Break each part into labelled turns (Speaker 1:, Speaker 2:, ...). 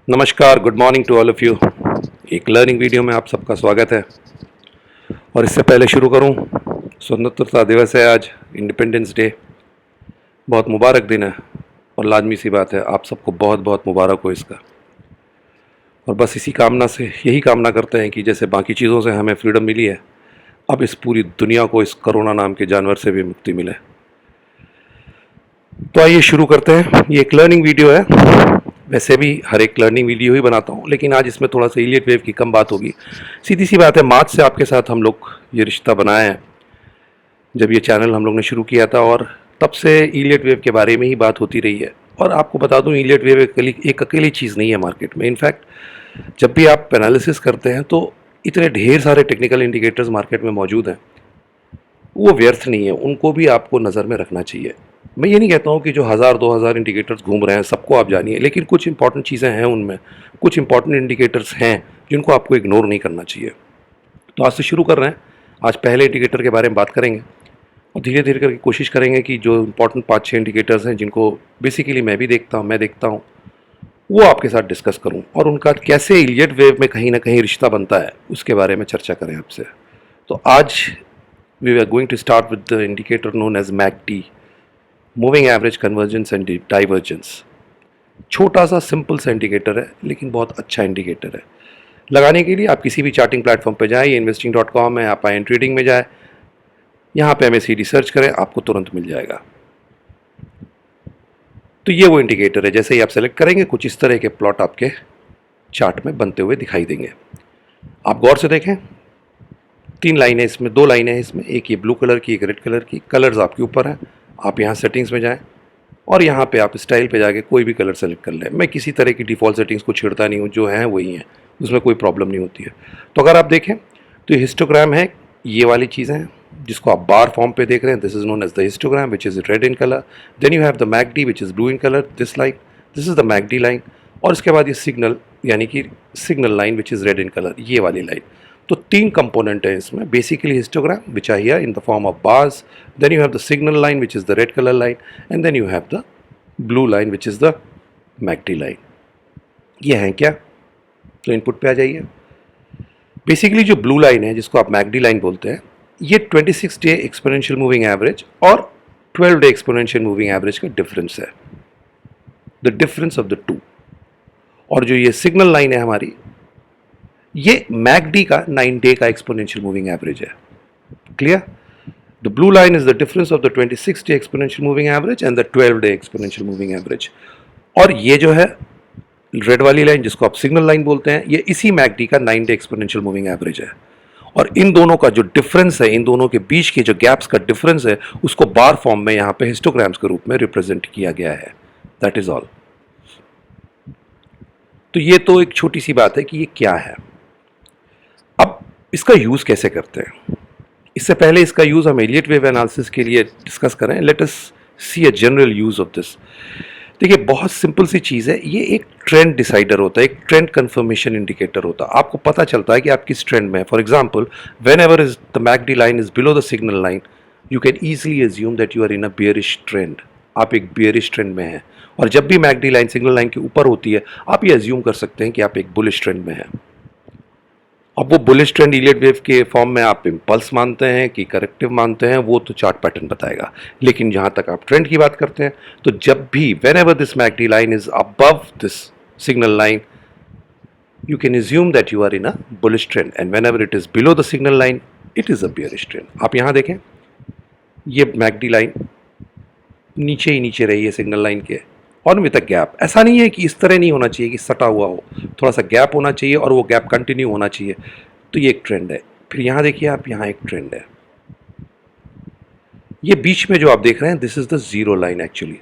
Speaker 1: नमस्कार, good morning to all of you. एक learning video में आप सबका स्वागत है। और इससे पहले शुरू करूं, स्वतंत्रता दिवस है आज, इंडिपेंडेंस डे। बहुत मुबारक दिन है और लाजमी सी बात है, आप सबको बहुत बहुत मुबारक हो इसका। और बस इसी कामना से यही कामना करते हैं कि जैसे बाकी चीज़ों से हमें फ्रीडम मिली है, अब इस पूरी दुनिया को इस कोरोना नाम के जानवर से भी मुक्ति मिले। तो आइए शुरू करते हैं। ये एक लर्निंग वीडियो है, वैसे भी हर एक लर्निंग वीडियो ही बनाता हूँ, लेकिन आज इसमें थोड़ा सा इलियट वेव की कम बात होगी। सीधी सी बात है, मार्च से आपके साथ हम लोग ये रिश्ता बनाए हैं जब ये चैनल हम लोग ने शुरू किया था, और तब से इलियट वेव के बारे में ही बात होती रही है। और आपको बता दूं, इलियट वेव एक अकेली चीज़ नहीं है मार्केट में। इनफैक्ट जब भी आप एनालिसिस करते हैं तो इतने ढेर सारे टेक्निकल इंडिकेटर्स मार्केट में मौजूद हैं, वो व्यर्थ नहीं है, उनको भी आपको नज़र में रखना चाहिए। मैं ये नहीं कहता हूँ कि जो 1000-2000 इंडिकेटर्स घूम रहे हैं सबको आप जानिए, लेकिन कुछ इंपॉर्टेंट चीज़ें हैं उनमें, कुछ इंपॉर्टेंट इंडिकेटर्स हैं जिनको आपको इग्नोर नहीं करना चाहिए। तो आज से शुरू कर रहे हैं। आज पहले इंडिकेटर के बारे में बात करेंगे और धीरे धीरे करके कोशिश करेंगे कि जो इंपॉर्टेंट 5-6 इंडिकेटर्स हैं जिनको बेसिकली मैं भी देखता हूँ, वो आपके साथ डिस्कस करूँ और उनका कैसे इलियट वेव में कहीं ना कहीं रिश्ता बनता है उसके बारे में चर्चा करें आपसे। तो आज we are going to start with the indicator known as MACD, moving average convergence and divergence. छोटा सा सिंपल सा इंडिकेटर है, लेकिन बहुत अच्छा इंडिकेटर है। लगाने के लिए आप किसी भी चार्टिंग प्लेटफॉर्म पे जाएं, investing.com है, आप आए ट्रेडिंग में जाए, यहाँ पे MACD सर्च करें, आपको तुरंत मिल जाएगा। तो ये वो इंडिकेटर है, जैसे ही आप सेलेक्ट करेंगे कुछ इस तरह के प्लॉट आपके चार्ट में बनते हुए दिखाई देंगे। आप गौर से देखें, 3 लाइनें इसमें, 2 लाइनें हैं इसमें, एक ये ब्लू कलर की, एक रेड कलर की। कलर्स आपके ऊपर हैं, आप यहाँ सेटिंग्स में जाएं और यहाँ पे आप स्टाइल पे जाके कोई भी कलर सेलेक्ट कर लें। मैं किसी तरह की डिफ़ॉल्ट सेटिंग्स को छेड़ता नहीं हूँ, जो हैं वही हैं, उसमें कोई प्रॉब्लम नहीं होती है। तो अगर आप देखें तो ये हिस्टोग्राम है, ये वाली चीज़ें हैं जिसको आप बार फॉर्म पे देख रहे हैं। This is known as the histogram which is red in colour. Then you have the MACD which is blue in colour, this line, this is the MACD line. और इसके बाद ये सिग्नल, यानी कि signal line which is red in colour, ये वाली line. तो 3 component है इसमें, basically histogram which are here in the form of bars, then you have the signal line which is the red colour line, and then you have the blue line which is the MACD line. ये है क्या? तो input पे आ जाइए। Basically जो blue line है, जिसको आप मैकडी लाइन बोलते हैं, ये 26 डे एक्सपोनेंशियल मूविंग एवरेज और 12 डे एक्सपोनेंशियल मूविंग एवरेज का डिफरेंस है, the difference of the two. और जो ये सिग्नल लाइन है हमारी, ये मैकडी का 9 डे का एक्सपोनेंशियल मूविंग एवरेज है। Clear? The blue line is the difference of the 26 day exponential moving average and the 12 day exponential moving average. और ये जो है रेड वाली लाइन, जिसको आप सिग्नल लाइन बोलते हैं, ये इसी मैकडी का 9 डे एक्सपोनेंशियल मूविंग एवरेज है। और इन दोनों का जो डिफरेंस है, इन दोनों के बीच के जो गैप्स का डिफरेंस है, उसको बार फॉर्म में यहाँ पे हिस्टोग्राम्स के रूप में रिप्रेजेंट किया गया है। That is all. तो ये तो एक छोटी सी बात है कि ये क्या है। अब इसका यूज कैसे करते हैं, इससे पहले इसका यूज़ हम इलियट वेव एनालिसिस के लिए डिस्कस करें। Let us see a general use of this. देखिए, बहुत सिंपल सी चीज़ है, ये एक ट्रेंड डिसाइडर होता है, एक ट्रेंड कंफर्मेशन इंडिकेटर होता है। आपको पता चलता है कि आप किस ट्रेंड में है। For example, when ever is the MACD line is below the signal line, you can easily assume that you are in a bearish trend. आप एक बियरिश ट्रेंड में हैं। और जब भी मैकडी लाइन सिग्नल लाइन के ऊपर होती है, आप ये एज्यूम कर सकते हैं कि आप एक बुलिश ट्रेंड में हैं। अब वो बुलिश ट्रेंड इलियट वेव के फॉर्म में आप इम्पल्स मानते हैं कि करेक्टिव मानते हैं, वो तो चार्ट पैटर्न बताएगा। लेकिन जहाँ तक आप ट्रेंड की बात करते हैं, तो जब भी when ever this McD line is above this signal line, you can assume that you are in a bullish trend, and whenever it is below the signal line, it is a bearish trend. आप यहाँ देखें, ये McD line नीचे ही नीचे रही है signal line के, और विद अ गैप। ऐसा नहीं है कि इस तरह नहीं होना चाहिए कि सटा हुआ हो, थोड़ा सा गैप होना चाहिए और वो गैप कंटिन्यू होना चाहिए। तो ये एक ट्रेंड है। फिर यहाँ देखिए आप, यहाँ एक ट्रेंड है। ये बीच में जो आप देख रहे हैं, this is the zero line. Actually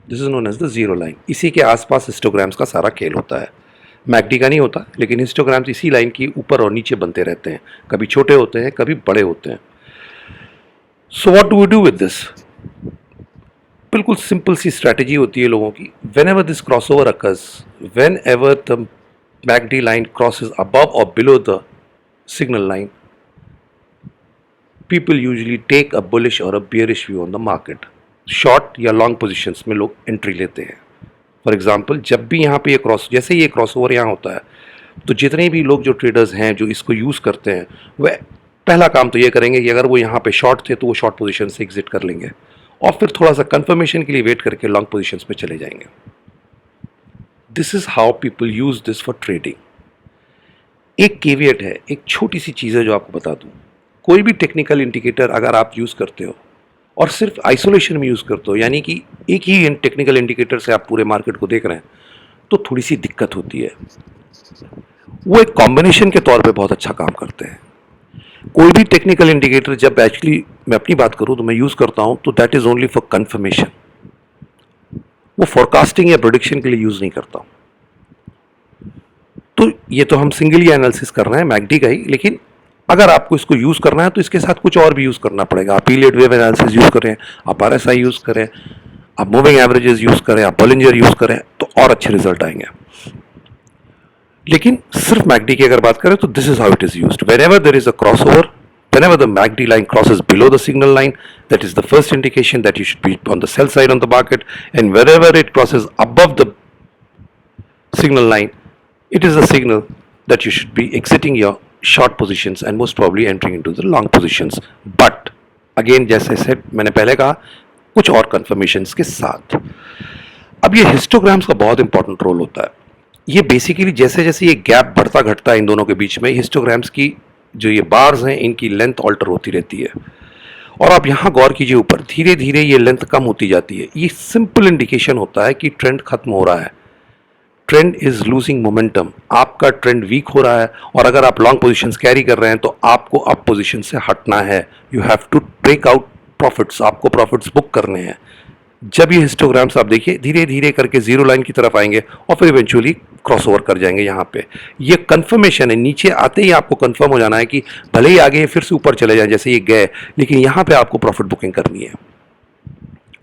Speaker 1: this is known as the zero line. इसी के आसपास हिस्टोग्राम्स का सारा खेल होता है। मैकडी का नहीं होता, लेकिन हिस्टोग्राम्स इसी लाइन की ऊपर और नीचे बनते रहते हैं। कभी छोटे होते हैं, कभी बड़े होते हैं। So what do we do with this? बिल्कुल सिंपल सी स्ट्रैटेजी होती है लोगों की। Whenever this crossover occurs, whenever the MACD line crosses above or below the signal line, people usually take a bullish or a bearish view on the market. Short या long positions में लोग entry लेते हैं। For example जब भी यहाँ पे ये जैसे ये क्रॉस ओवर यहाँ होता है, तो जितने भी लोग जो ट्रेडर्स हैं जो इसको यूज़ करते हैं, वह पहला काम तो ये करेंगे कि अगर वो यहाँ पे शॉर्ट थे तो वो शॉर्ट पोजीशन से एग्जिट कर लेंगे और फिर थोड़ा सा कंफर्मेशन के लिए वेट करके लॉन्ग पोजीशंस पे चले जाएंगे। This is how people use this for trading. एक केवियट है, एक छोटी सी चीज़ है जो आपको बता दूं, कोई भी टेक्निकल इंडिकेटर अगर आप यूज़ करते हो और सिर्फ आइसोलेशन में यूज़ करते हो, यानी कि एक ही टेक्निकल इंडिकेटर से आप पूरे मार्केट को देख रहे हैं, तो थोड़ी सी दिक्कत होती है। वो एक कॉम्बिनेशन के तौर पे बहुत अच्छा काम करते हैं। कोई भी टेक्निकल इंडिकेटर जब एक्चुअली मैं अपनी बात करूं तो मैं यूज़ करता हूं तो that is only for confirmation, वो फोरकास्टिंग या प्रोडिक्शन के लिए यूज़ नहीं करता। तो ये तो हम सिंगली एनालिसिस कर रहे हैं मैकडी का ही, लेकिन अगर आपको इसको यूज़ करना है तो इसके साथ कुछ और भी यूज़ करना पड़ेगा। आप पीरियड वेव एनालिसिस यूज़ करें, आप आरएसआई यूज़ करें, आप मूविंग एवरेजेस यूज़ करें, आप बॉलिंजर यूज़ करें, तो और अच्छे रिजल्ट आएंगे। लेकिन सिर्फ मैकडी की अगर बात करें तो this is how it is used. Whenever there is a crossover, whenever the MACD line crosses below the signal line, that is the first indication that you should be on the sell side on the market, and wherever it crosses above the signal line, it is a signal that you should be exiting your short positions and most probably entering into the long positions. But again, जैसे said मैंने पहले कहा, कुछ और confirmations के साथ। अब ये हिस्टोग्राम्स का बहुत इंपॉर्टेंट रोल होता है। ये बेसिकली जैसे जैसे ये गैप बढ़ता घटता है इन दोनों के बीच में, हिस्टोग्राम्स की जो ये बार्स हैं इनकी लेंथ ऑल्टर होती रहती है, और आप यहाँ गौर कीजिए ऊपर धीरे धीरे ये लेंथ कम होती जाती है। ये सिंपल इंडिकेशन होता है कि ट्रेंड खत्म हो रहा है, ट्रेंड इज लूजिंग मोमेंटम, आपका ट्रेंड वीक हो रहा है, और अगर आप लॉन्ग पोजीशंस कैरी कर रहे हैं तो आपको अप पोजीशन से हटना है। You have to take out profits, आपको प्रॉफिट्स बुक करने हैं। जब ये हिस्टोग्राम्स आप देखिए धीरे धीरे करके जीरो लाइन की तरफ आएंगे और फिर इवेंचुअली क्रॉसओवर कर जाएंगे। यहाँ पे ये कंफर्मेशन है, नीचे आते ही आपको कंफर्म हो जाना है कि भले ही आगे फिर से ऊपर चले जाएं जैसे ये गए, लेकिन यहाँ पे आपको प्रॉफिट बुकिंग करनी है।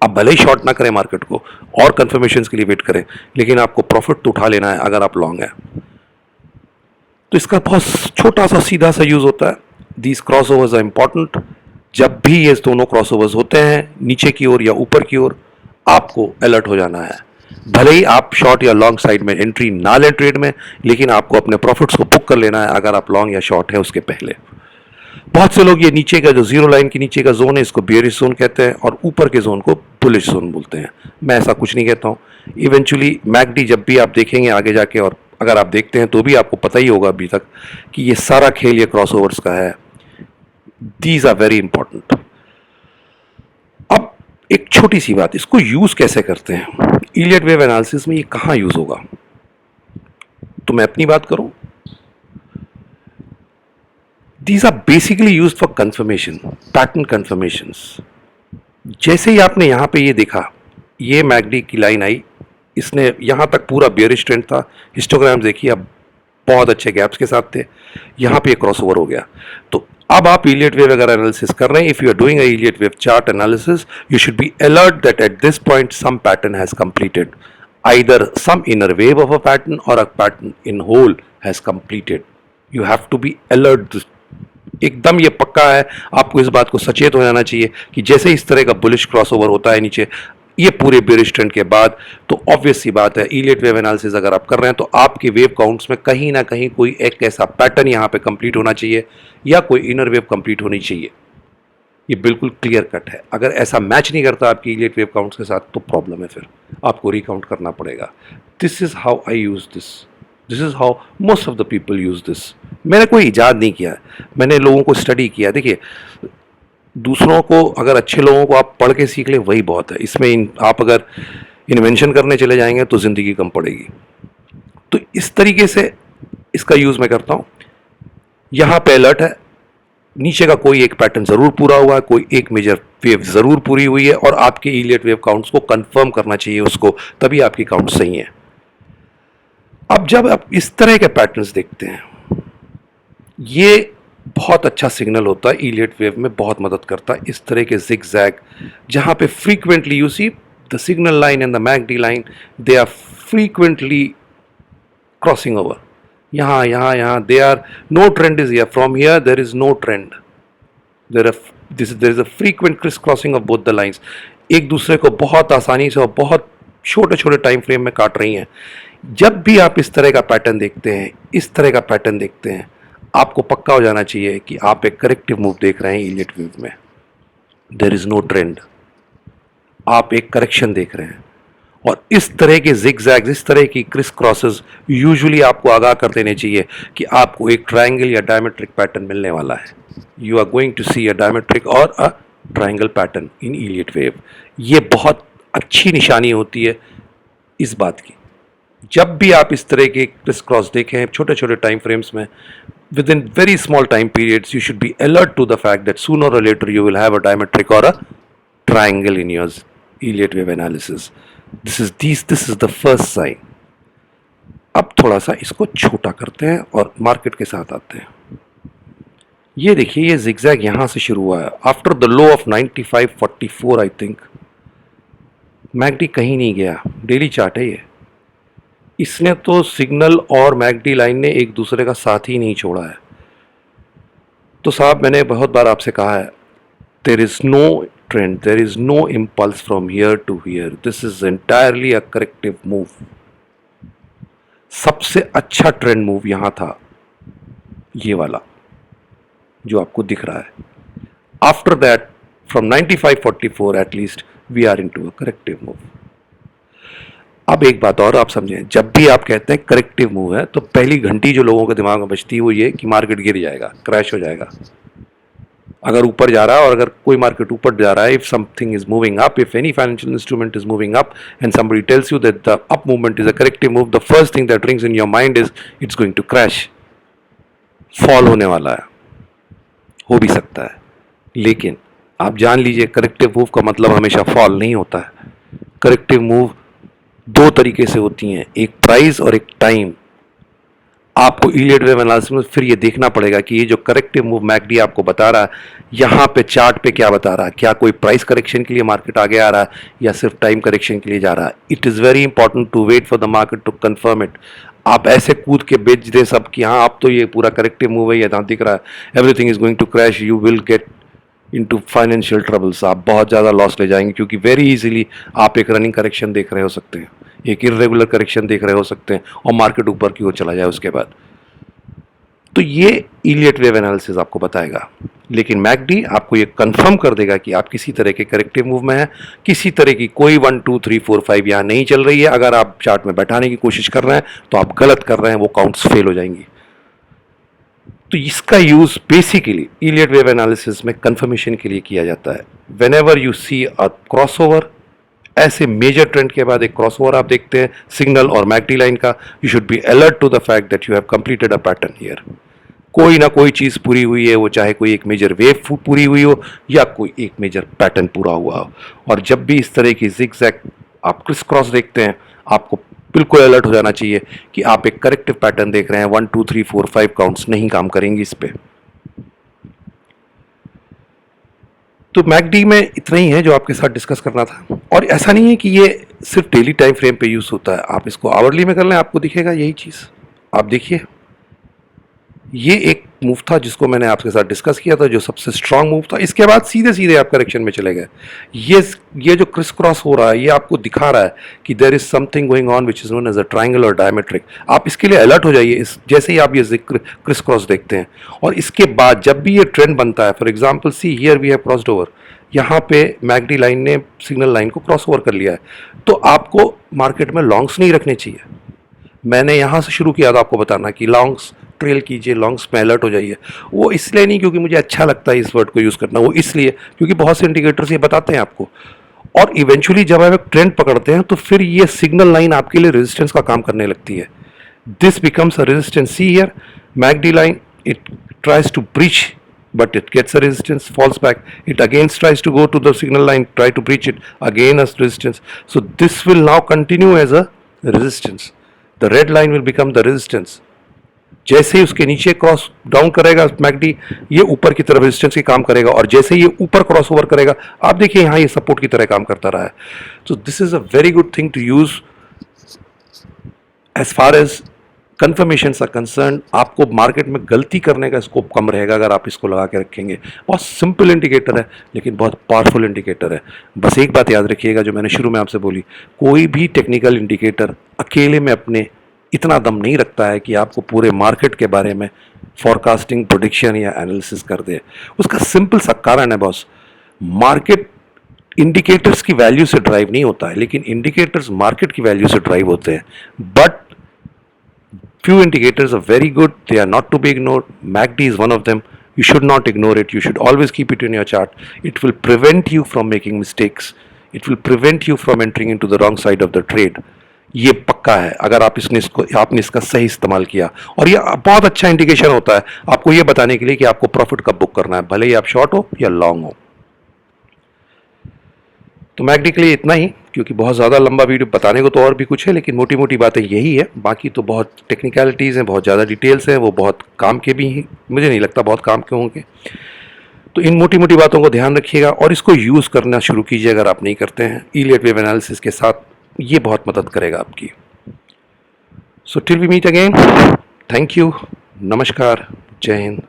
Speaker 1: आप भले ही शॉर्ट ना करें मार्केट को और कंफर्मेशन के लिए वेट करें, लेकिन आपको प्रॉफिट तो उठा लेना है अगर आप लॉन्ग है। तो इसका बहुत छोटा सा सीधा सा यूज होता है। These crossovers are important. जब भी ये दोनों क्रॉसओवर्स होते हैं नीचे की ओर या ऊपर की ओर, आपको अलर्ट हो जाना है। भले ही आप शॉर्ट या लॉन्ग साइड में एंट्री ना लें ट्रेड में, लेकिन आपको अपने प्रॉफिट्स को बुक कर लेना है अगर आप लॉन्ग या शॉर्ट है उसके पहले। बहुत से लोग ये नीचे का जो जीरो लाइन के नीचे का जोन है इसको बेयरिश जोन कहते हैं और ऊपर के जोन को बुलिश जोन बोलते हैं। मैं ऐसा कुछ नहीं कहता हूँ। इवेंचुअली मैकडी जब भी आप देखेंगे आगे जाके, और अगर आप देखते हैं तो भी आपको पता ही होगा अभी तक कि ये सारा खेल ये क्रॉसओवर्स का है। These are very important. अब एक छोटी सी बात, इसको यूज कैसे करते हैं इलियट वेव एनालिसिस में, ये कहाँ यूज होगा? तो मैं अपनी बात करूं, these are basically use for confirmation, pattern confirmations. जैसे ही आपने यहां पे ये देखा, ये मैकडी की लाइन आई, इसने यहां तक पूरा बेयरिश ट्रेंड था, हिस्टोग्राम देखिए अब बहुत अच्छे गैप्स के साथ थे, यहां पे क्रॉसओवर हो गया। तो अब आप इलियट वेव अगर एनालिसिस कर रहे हैं, if you are doing a Elliott wave chart analysis, you should be alert that at this point some pattern has completed, either some inner wave of a pattern or a pattern in whole has completed. You have to be alert. एकदम ये पक्का है, आपको इस बात को सचेत हो जाना चाहिए कि जैसे इस तरह का बुलिश क्रॉसओवर होता है नीचे ये पूरे बेरिश ट्रेंड के बाद, तो ऑब्वियस सी बात है इलियट वेव एनालिसिस अगर आप कर रहे हैं तो आपके वेव काउंट्स में कहीं ना कहीं कोई एक ऐसा पैटर्न यहाँ पे कंप्लीट होना चाहिए या कोई इनर वेव कंप्लीट होनी चाहिए। ये बिल्कुल क्लियर कट है। अगर ऐसा मैच नहीं करता आपकी इलियट वेव काउंट्स के साथ तो प्रॉब्लम है, फिर आपको रिकाउंट करना पड़ेगा। This is how I use this, this is how most of the people use this. मैंने कोई इजाद नहीं किया, मैंने लोगों को स्टडी किया। देखिए, दूसरों को अगर अच्छे लोगों को आप पढ़ के सीख लें वही बहुत है। इसमें आप अगर इन्वेंशन करने चले जाएंगे तो ज़िंदगी कम पड़ेगी। तो इस तरीके से इसका यूज़ मैं करता हूँ। यहाँ पे अलर्ट है, नीचे का कोई एक पैटर्न ज़रूर पूरा हुआ है, कोई एक मेजर वेव ज़रूर पूरी हुई है, और आपके इलियट वेव काउंट्स को कंफर्म करना चाहिए उसको, तभी आपकी काउंट सही है। अब जब आप इस तरह के पैटर्न्स देखते हैं, ये बहुत अच्छा सिग्नल होता है, इलियट वेव में बहुत मदद करता है। इस तरह के जिग जैग जहाँ पे frequently you see the signal line and the MACD line, they are frequently crossing over. यहाँ they are, no trend is here, from here there is no trend, there is a frequent cris crossing of both the lines. एक दूसरे को बहुत आसानी से और बहुत छोटे छोटे टाइम फ्रेम में काट रही हैं। जब भी आप इस तरह का पैटर्न देखते हैं, इस तरह का पैटर्न देखते हैं, आपको पक्का हो जाना चाहिए कि आप एक करेक्टिव मूव देख रहे हैं इलियट वेव में। देयर इज नो ट्रेंड, आप एक करेक्शन देख रहे हैं। और इस तरह के जिगजैग्स, इस तरह की क्रिस क्रॉसेस यूजुअली आपको आगाह कर देने चाहिए कि आपको एक ट्रायंगल या डायमेट्रिक पैटर्न मिलने वाला है। You are going to see a diametric or a triangle pattern in Elliott wave. ये बहुत अच्छी निशानी होती है इस बात की। जब भी आप इस तरह के क्रिस क्रॉस देखें छोटे छोटे टाइम फ्रेम्स में, within very small time periods, you should be alert to the fact that sooner or later you will have a diametric or a triangle in your Elliott wave analysis. This is the first sign. अब थोड़ा सा इसको छोटा करते हैं और market के साथ आते हैं। ये देखिए, ये जिगजैग यहां से शुरू हुआ है after the low of 95.44 I think. McD कहीं नहीं गया, डेली चार्ट है ये। इसने तो सिग्नल और मैकडी लाइन ने एक दूसरे का साथ ही नहीं छोड़ा है। तो साहब, मैंने बहुत बार आपसे कहा है, there is no trend, there is no impulse from here to here, this is entirely a corrective move. सबसे अच्छा ट्रेंड मूव यहां था ये वाला जो आपको दिख रहा है। After that from 95.44 at least we are into a corrective move. अब एक बात और आप समझें, जब भी आप कहते हैं करेक्टिव मूव है तो पहली घंटी जो लोगों के दिमाग में बजती है वो ये कि मार्केट गिर जाएगा, क्रैश हो जाएगा। अगर ऊपर जा रहा है और अगर कोई मार्केट ऊपर जा रहा है, if something is moving up, if any financial instrument is moving up and somebody tells you that the up movement is a corrective move, the first thing that rings in your mind is it's going to crash, fall होने वाला है। हो भी सकता है, लेकिन आप जान लीजिए करेक्टिव मूव का मतलब हमेशा फॉल नहीं होता है। करेक्टिव मूव दो तरीके से होती हैं, एक प्राइस और एक टाइम। आपको इलियट वेव एनालिसिस में फिर ये देखना पड़ेगा कि ये जो करेक्टिव मूव मैकडी आपको बता रहा है, यहाँ पे चार्ट पे क्या बता रहा है, क्या कोई प्राइस करेक्शन के लिए मार्केट आगे आ रहा है या सिर्फ टाइम करेक्शन के लिए जा रहा है। It is very important to wait for the market to confirm it. आप ऐसे कूद के बेच दे सब कि हाँ अब तो ये पूरा करेक्टिव मूव है, ये दिख रहा है, everything is going to crash, you will get into financial troubles. आप बहुत ज़्यादा लॉस ले जाएंगे, क्योंकि वेरी इजीली आप एक रनिंग करेक्शन देख रहे हो सकते हैं, एक इरेगुलर करेक्शन देख रहे हो सकते हैं और मार्केट ऊपर की ओर चला जाए उसके बाद। तो ये इलियट वेव एनालिसिस आपको बताएगा, लेकिन मैकडी आपको ये कंफर्म कर देगा कि आप किसी तरह के करेक्टिव मूव में हैं, किसी तरह की कोई 1 2 3 4 5 यहाँ नहीं चल रही है। अगर आप चार्ट में बैठाने की कोशिश कर रहे हैं तो आप गलत कर रहे हैं, वो काउंट्स फेल हो जाएंगी। तो इसका use basically Elliott wave analysis में कंफर्मेशन के लिए किया जाता है। Whenever you see a crossover, ऐसे मेजर ट्रेंड के बाद एक क्रॉसओवर आप देखते हैं सिग्नल और मैकडी लाइन का, you should be alert to the fact that you have completed a pattern here. कोई ना कोई चीज पूरी हुई है, वो चाहे कोई एक मेजर वेव पूरी हुई हो या कोई एक मेजर पैटर्न पूरा हुआ हो। और जब भी इस तरह की जिगजैग आप क्रिस क्रॉस देखते हैं, आपको बिल्कुल अलर्ट हो जाना चाहिए कि आप एक करेक्टिव पैटर्न देख रहे हैं। 1 2 3 4 5 काउंट्स नहीं काम करेंगी इस पे। तो मैकडी में इतना ही है जो आपके साथ डिस्कस करना था। और ऐसा नहीं है कि ये सिर्फ डेली टाइम फ्रेम पे यूज होता है, आप इसको आवरली में कर लें, आपको दिखेगा यही चीज। आप देखिए, ये एक मूव था जिसको मैंने आपके साथ डिस्कस किया था, जो सबसे स्ट्रांग मूव था। इसके बाद सीधे सीधे आप करेक्शन में चले गए। ये जो क्रिस क्रॉस हो रहा है, ये आपको दिखा रहा है कि there is something going on which is known as a triangle और डायमेट्रिक। आप इसके लिए अलर्ट हो जाइए जैसे ही आप ये क्रिस क्रॉस देखते हैं। और इसके बाद जब भी ये ट्रेंड बनता है, for example see here we have crossed over, यहाँ पे मैकडी लाइन ने सिग्नल लाइन को क्रॉस ओवर कर लिया है, तो आपको मार्केट में लॉन्ग्स नहीं रखने चाहिए। मैंने यहाँ से शुरू किया था आपको बताना कि लॉन्ग्स ट्रेल कीजिए, लॉन्ग्स में अलर्ट हो जाइए। वो इसलिए नहीं क्योंकि मुझे अच्छा लगता है इस वर्ड को यूज़ करना, वो इसलिए क्योंकि बहुत से इंडिकेटर्स ये बताते हैं आपको। और इवेंचुअली जब आप एक ट्रेंड पकड़ते हैं तो फिर ये सिग्नल लाइन आपके लिए रेजिस्टेंस का काम करने लगती है। This becomes a resistance. See here MACD line, it tries to breach but it gets a resistance, falls back, it again tries to go to the signal line, try to breach it, again as resistance. So this will now continue as a resistance. The red line will become the resistance. जैसे ही उसके नीचे cross down करेगा McD, ये ऊपर की तरफ resistance की काम करेगा, और जैसे ही ये ऊपर क्रॉस ओवर करेगा, आप देखिए यहाँ ये सपोर्ट की तरह काम करता रहा है। So this is a very good thing to use as far as confirmations are concern, आपको मार्केट में गलती करने का स्कोप कम रहेगा अगर आप इसको लगा के रखेंगे। बहुत सिंपल इंडिकेटर है लेकिन बहुत पावरफुल इंडिकेटर है। बस एक बात याद रखिएगा जो मैंने शुरू में आपसे बोली, कोई भी टेक्निकल इंडिकेटर अकेले में अपने इतना दम नहीं रखता है कि आपको पूरे मार्केट के बारे में फॉरकास्टिंग, प्रोडिक्शन या एनालिसिस कर दे। उसका सिंपल सा कारण है बॉस, मार्केट इंडिकेटर्स की वैल्यू से ड्राइव नहीं होता है, लेकिन इंडिकेटर्स मार्केट की वैल्यू से ड्राइव होते हैं। But few indicators are very good, they are not to be ignored. MACD is one of them. You should not ignore it, you should always keep it in your chart. It will prevent you from making mistakes, it will prevent you from entering into the wrong side of the trade. ये पक्का है अगर आपने इसका सही इस्तेमाल किया। और ये बहुत अच्छा इंडिकेशन होता है आपको ये बताने के लिए कि आपको प्रॉफिट कब बुक करना है, भले ही आप शॉर्ट हो या लॉन्ग हो। तो मैकडी के लिए इतना ही, क्योंकि बहुत ज़्यादा लंबा वीडियो बताने को तो और भी कुछ है, लेकिन मोटी मोटी बातें यही है। बाकी तो बहुत टेक्निकलिटीज़ हैं, बहुत ज़्यादा डिटेल्स हैं, वो बहुत काम के भी हैं, मुझे नहीं लगता बहुत काम के होंगे। तो इन मोटी मोटी बातों को ध्यान रखिएगा और इसको यूज़ करना शुरू कीजिए अगर आप नहीं करते हैं। इलियट वेव एनालिसिस के साथ ये बहुत मदद करेगा आपकी। So till we meet again, thank you, नमस्कार, जय हिंद।